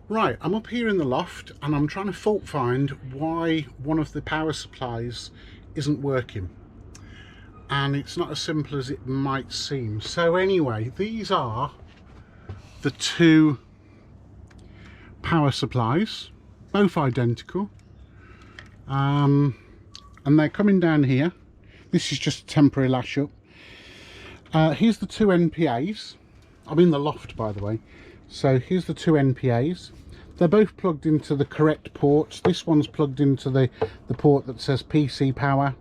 Right, I'm up here in the loft and I'm trying to fault find why one of the power supplies isn't working. And it's not as simple as it might seem. So anyway, these are the two power supplies, both identical. And they're coming down here. This is just a temporary lash up. Here's the two NPAs. I'm in the loft, by the way. So here's the two NPAs. They're both plugged into the correct ports. This one's plugged into the port that says PC power.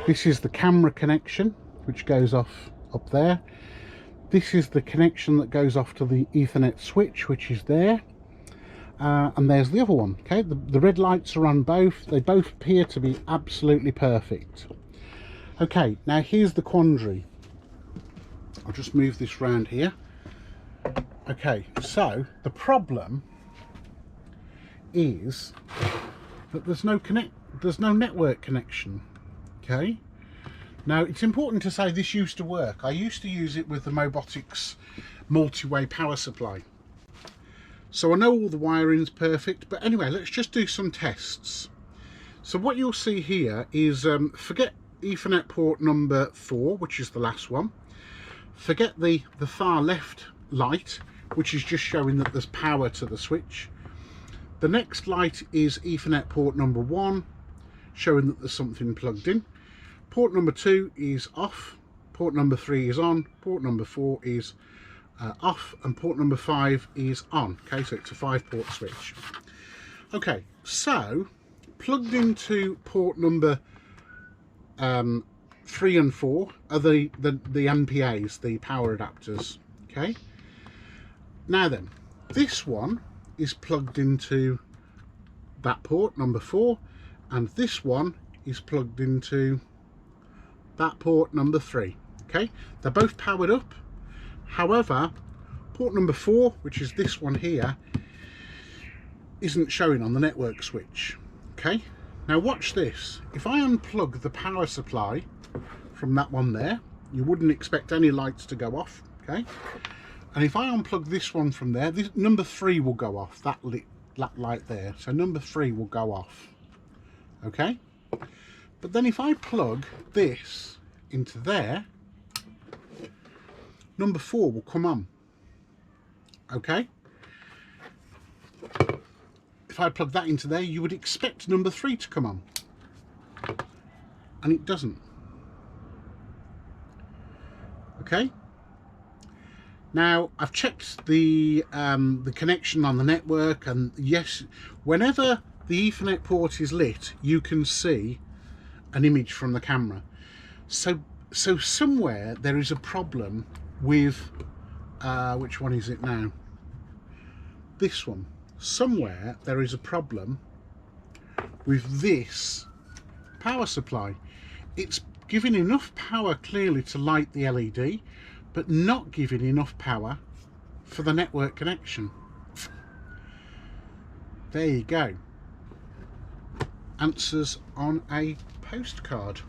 This is the camera connection, which goes off up there. This is the connection that goes off to the Ethernet switch, which is there. And there's the other one. Okay, the red lights are on both. They both appear to be absolutely perfect. Okay, now here's the quandary. I'll just move this round here. Okay, so the problem is that there's no network connection. Okay, now it's important to say this used to work. I used to use it with the MOBOTIX multi-way power supply, so I know all the wiring's perfect. But anyway, let's just do some tests. So what you'll see here is forget Ethernet port number 4, which is the last one. Forget the far left light, which is just showing that there's power to the switch. The next light is Ethernet port number 1, showing that there's something plugged in. Port number 2 is off, port number 3 is on, port number 4 is off, and port number 5 is on. Okay, so it's a 5-port switch. Okay, so plugged into port number 3 and 4 are the MPAs, the power adapters. Okay, now then, this one is plugged into that port number 4, and this one is plugged into that port number 3. Okay, they're both powered up. However, port number 4, which is this one here, isn't showing on the network switch. Okay, now watch this. If I unplug the power supply from that one there, you wouldn't expect any lights to go off. Okay, and if I unplug this one from there, this number 3 will go off, that light there. So number 3 will go off. Okay, but then if I plug this into there, number 4 will come on. Okay, if I plug that into there, you would expect number 3 to come on, and it doesn't. Okay, now I've checked the connection on the network, and yes, whenever the Ethernet port is lit, you can see an image from the camera. So somewhere there is a problem with which one is it now? This one. Somewhere there is a problem with this power supply. It's giving enough power clearly to light the LED, but not giving enough power for the network connection. There you go. Answers on a postcard.